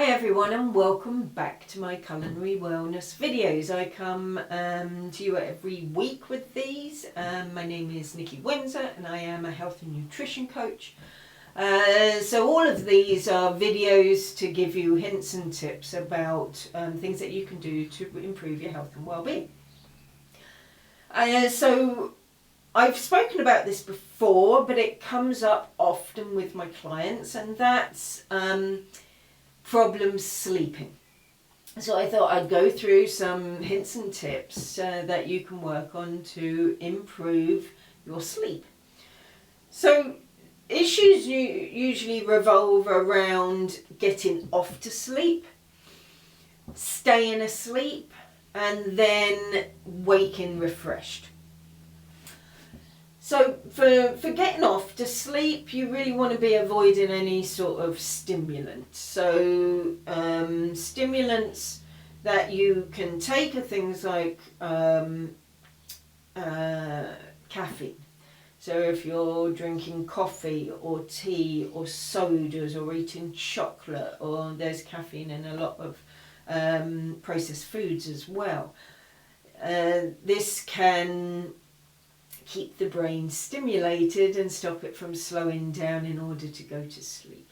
everyone and welcome back to my culinary wellness videos. I come to you every week with these. My name is Nikki Windsor and I am a health and nutrition coach. So all of these are videos to give you hints and tips about things that you can do to improve your health and well-being. So I've spoken about this before, but it comes up often with my clients, and that's problems sleeping. So I thought I'd go through some hints and tips that you can work on to improve your sleep. So issues usually revolve around getting off to sleep, staying asleep, and then waking refreshed. So for getting off to sleep, you really want to be avoiding any sort of stimulant. So stimulants that you can take are things like caffeine. So if you're drinking coffee or tea or sodas or eating chocolate, or there's caffeine in a lot of processed foods as well, this can keep the brain stimulated and stop it from slowing down in order to go to sleep.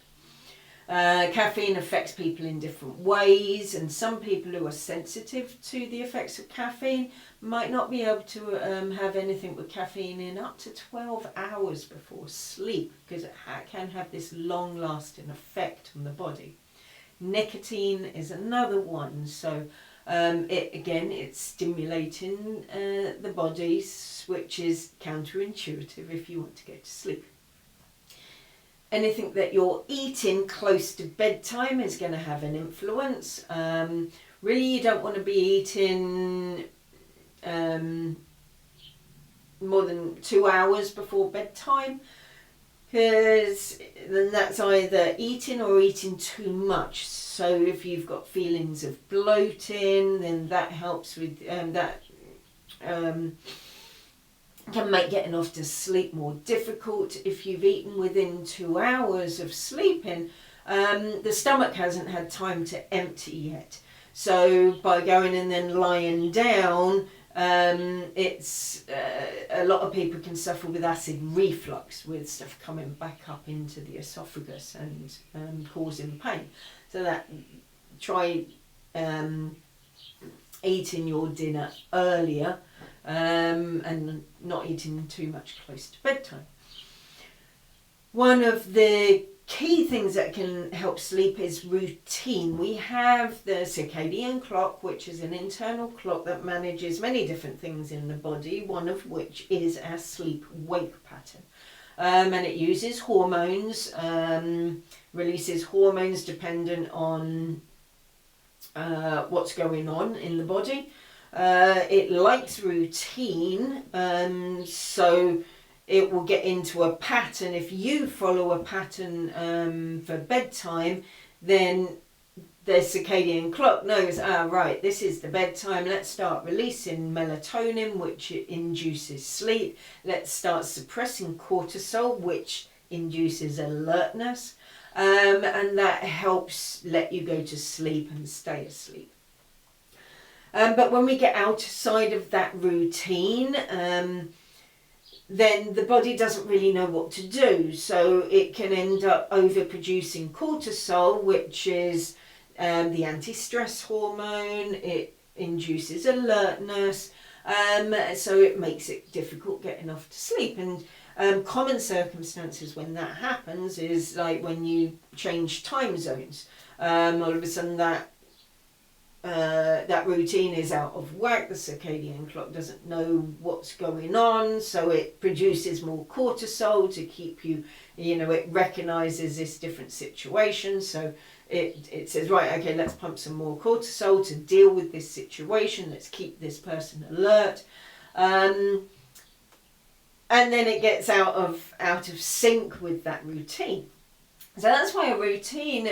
Caffeine affects people in different ways, and some people who are sensitive to the effects of caffeine might not be able to have anything with caffeine in up to 12 hours before sleep, because it can have this long-lasting effect on the body. Nicotine is another one. So it's stimulating the body, which is counterintuitive if you want to go to sleep. Anything that you're eating close to bedtime is going to have an influence. Really, you don't want to be eating more than 2 hours before bedtime, because then that's either eating or eating too much. So if you've got feelings of bloating, then that helps with can make getting off to sleep more difficult. If you've eaten within 2 hours of sleeping, the stomach hasn't had time to empty yet. So by going and then lying down, it's a lot of people can suffer with acid reflux, with stuff coming back up into the esophagus and causing pain. So that try eating your dinner earlier and not eating too much close to bedtime. One of the key things that can help sleep is routine. We have the circadian clock, which is an internal clock that manages many different things in the body, one of which is our sleep-wake pattern. And it uses hormones, releases hormones dependent on what's going on in the body. It likes routine, so it will get into a pattern. If you follow a pattern for bedtime, then the circadian clock knows, right, this is the bedtime. Let's start releasing melatonin, which induces sleep. Let's start suppressing cortisol, which induces alertness. And that helps let you go to sleep and stay asleep. But when we get outside of that routine, then the body doesn't really know what to do. So it can end up overproducing cortisol, which is the anti-stress hormone. It induces alertness, so it makes it difficult getting off to sleep. And common circumstances when that happens is like when you change time zones. All of a sudden that routine is out of whack. The circadian clock doesn't know what's going on, so it produces more cortisol to keep you, it recognizes this different situation. So it says, right, okay, let's pump some more cortisol to deal with this situation. Let's keep this person alert. And then it gets out of sync with that routine. So that's why a routine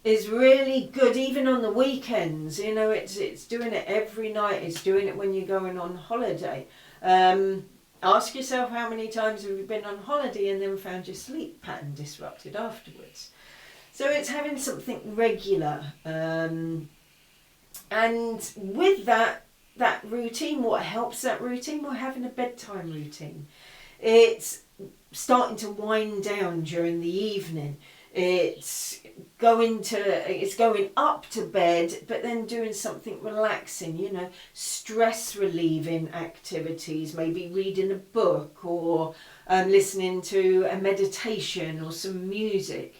is really good, even on the weekends. It's doing it every night. It's doing it when you're going on holiday. Ask yourself, how many times have you been on holiday and then found your sleep pattern disrupted afterwards? So it's having something regular. And with that routine, what helps that routine? Well, having a bedtime routine. It's starting to wind down during the evening. It's going up to bed, but then doing something relaxing, you know, stress relieving activities, maybe reading a book or listening to a meditation or some music.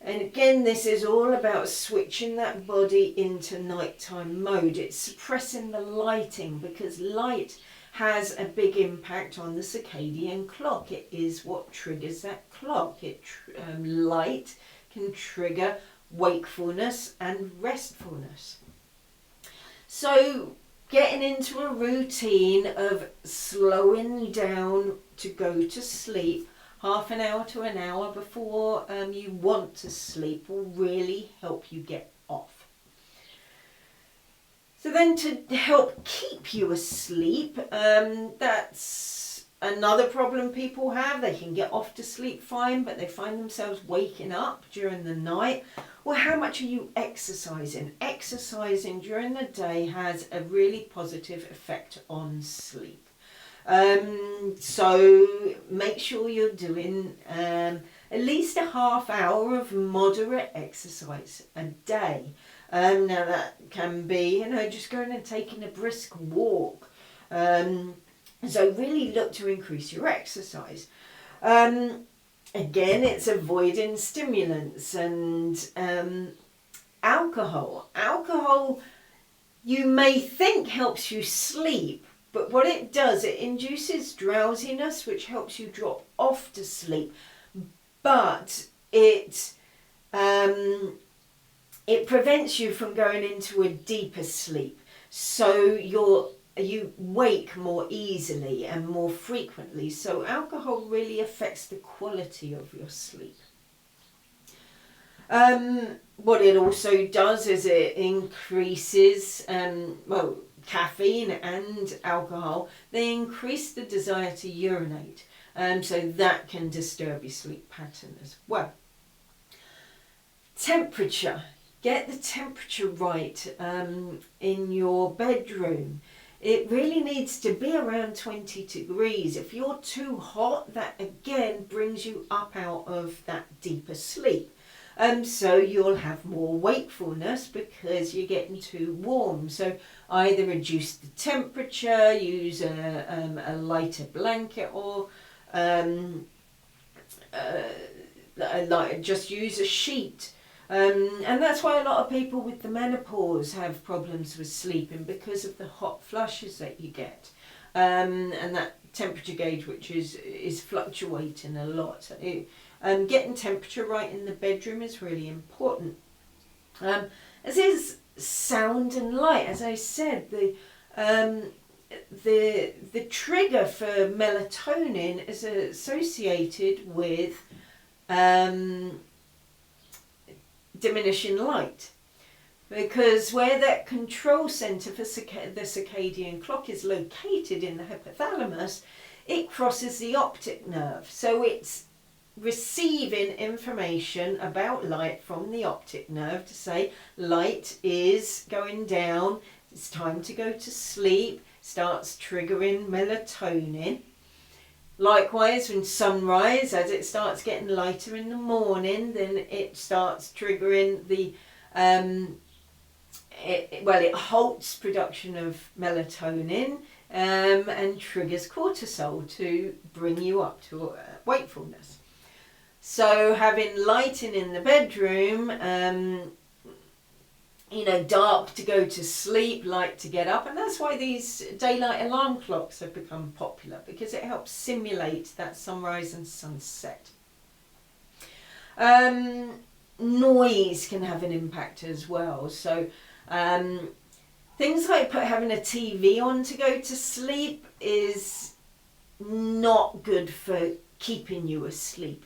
And again, this is all about switching that body into nighttime mode. It's suppressing the lighting, because light has a big impact on the circadian clock. It is what triggers that clock. Light can trigger wakefulness and restfulness. So getting into a routine of slowing down to go to sleep, half an hour to an hour before you want to sleep, will really help you get off. So then, to help keep you asleep, that's another problem people have. They can get off to sleep fine, but they find themselves waking up during the night. Well, how much are you exercising? Exercising during the day has a really positive effect on sleep. So make sure you're doing at least a half hour of moderate exercise a day. Now that can be, you know, just going and taking a brisk walk. So really look to increase your exercise. Again, it's avoiding stimulants and alcohol. Alcohol, you may think helps you sleep, but what it does, it induces drowsiness, which helps you drop off to sleep. But it prevents you from going into a deeper sleep. So you wake more easily and more frequently. So alcohol really affects the quality of your sleep. What it also does is it increases, caffeine and alcohol, they increase the desire to urinate. So that can disturb your sleep pattern as well. Temperature. Get the temperature right in your bedroom. It really needs to be around 20 degrees. If you're too hot, that again brings you up out of that deeper sleep. So you'll have more wakefulness because you're getting too warm. So either reduce the temperature, use a lighter blanket, or just use a sheet. And that's why a lot of people with the menopause have problems with sleeping, because of the hot flushes that you get. And that temperature gauge, which is fluctuating a lot. So getting temperature right in the bedroom is really important. As is sound and light. As I said, the trigger for melatonin is associated with diminishing light, because where that control centre for the circadian clock is located in the hypothalamus, it crosses the optic nerve. So it's receiving information about light from the optic nerve to say light is going down, it's time to go to sleep, starts triggering melatonin. Likewise, when sunrise, as it starts getting lighter in the morning, then it starts triggering the, it halts production of melatonin and triggers cortisol to bring you up to wakefulness. So having lighting in the bedroom, dark to go to sleep, light to get up. And that's why these daylight alarm clocks have become popular, because it helps simulate that sunrise and sunset. Noise can have an impact as well. So things like having a TV on to go to sleep is not good for keeping you asleep.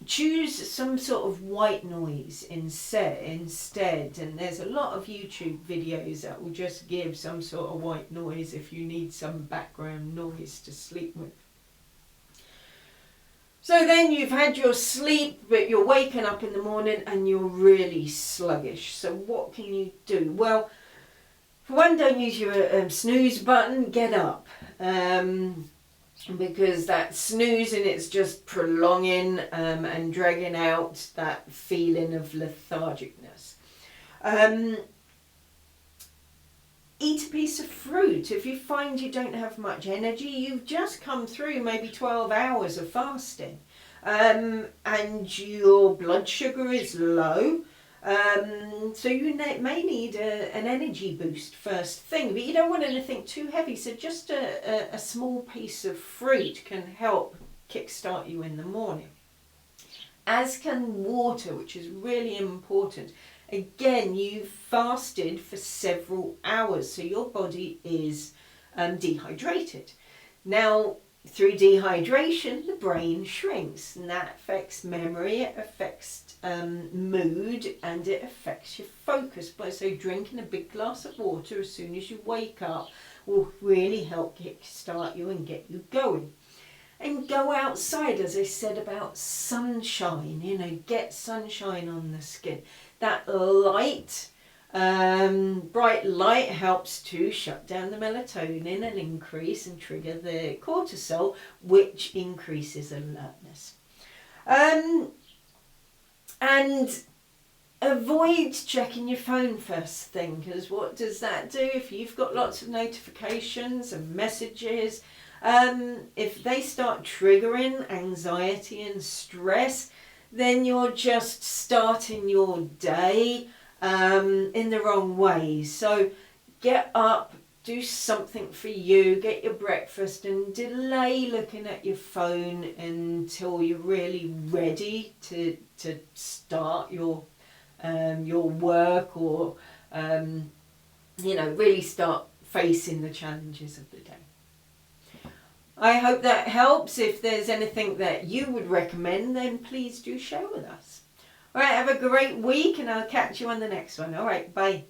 Choose some sort of white noise instead, and there's a lot of YouTube videos that will just give some sort of white noise if you need some background noise to sleep with. So then you've had your sleep, but you're waking up in the morning and you're really sluggish. So what can you do? Well, for one, don't use your snooze button, get up. Because that snoozing, it's just prolonging and dragging out that feeling of lethargicness. Eat a piece of fruit. If you find you don't have much energy, you've just come through maybe 12 hours of fasting, and your blood sugar is low, so you may need an energy boost first thing, but you don't want anything too heavy, so just a small piece of fruit can help kickstart you in the morning. As can water, which is really important. Again, you've fasted for several hours, so your body is dehydrated. Now, through dehydration, the brain shrinks, and that affects memory, it affects mood, and it affects your focus. So drinking a big glass of water as soon as you wake up will really help kickstart you and get you going. And go outside, as I said about sunshine, get sunshine on the skin. That light, bright light helps to shut down the melatonin and increase and trigger the cortisol, which increases alertness. And avoid checking your phone first thing, because what does that do? If you've got lots of notifications and messages, if they start triggering anxiety and stress, then you're just starting your day in the wrong way. So get up, do something for you, get your breakfast, and delay looking at your phone until you're really ready to start your work, or really start facing the challenges of the day. I hope that helps. If there's anything that you would recommend, then please do share with us. All right, have a great week, and I'll catch you on the next one. All right, bye.